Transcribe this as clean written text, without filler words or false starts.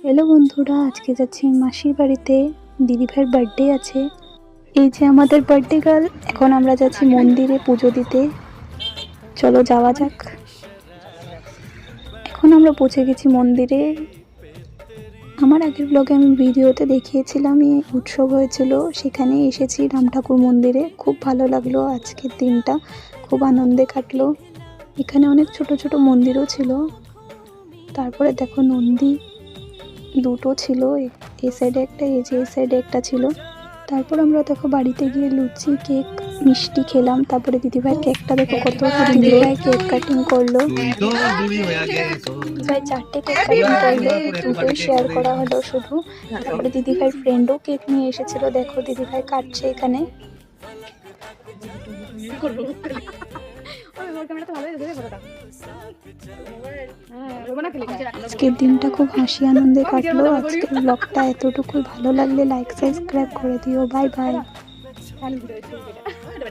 Hello বন্ধুরা, আজকে যাচ্ছি মাসির বাড়িতে। দিদি ভাইয়ের বার্থডে আছে। এই যে আমাদের বার্থডে গার্ল। এখন আমরা যাচ্ছি মন্দিরে পুজো দিতে। চলো যাওয়া যাক। এখন আমরা পৌঁছে গেছি মন্দিরে। আমার আগের ব্লগে আমি ভিডিওতে দেখিয়েছিলাম এই উৎসব হয়েছিল, সেখানে এসেছি রাম ঠাকুর মন্দিরে। খুব ভালো লাগলো, আজকের দিনটা খুব আনন্দে কাটলো। এখানে অনেক ছোট ছোট মন্দিরও ছিল। তারপরে দেখো নন্দী দুটো ছিল, এই সাইডে একটা, এই যে এই সাইডে একটা ছিল। তারপর আমরা দেখো বাড়িতে গিয়ে লুচি কেক মিষ্টি খেলাম। তারপরে দিদিভাই কেকটা দেখো কত, দিদিভাই কেক কাটিং করলো। দিদিভাই 4টে কেক কাটিং করলো, দুটোই শেয়ার করা হলো শুধু। তারপরে দিদিভাই ফ্রেন্ডও কেক নিয়ে এসেছিল, দেখো দিদিভাই কাটছে এখানে। আজকের দিনটা খুব হাসি আনন্দে কাটলো। আজকের ব্লগটা এতটুকুই। ভালো লাগলে লাইক সাবস্ক্রাইব করে দিও। Bye bye.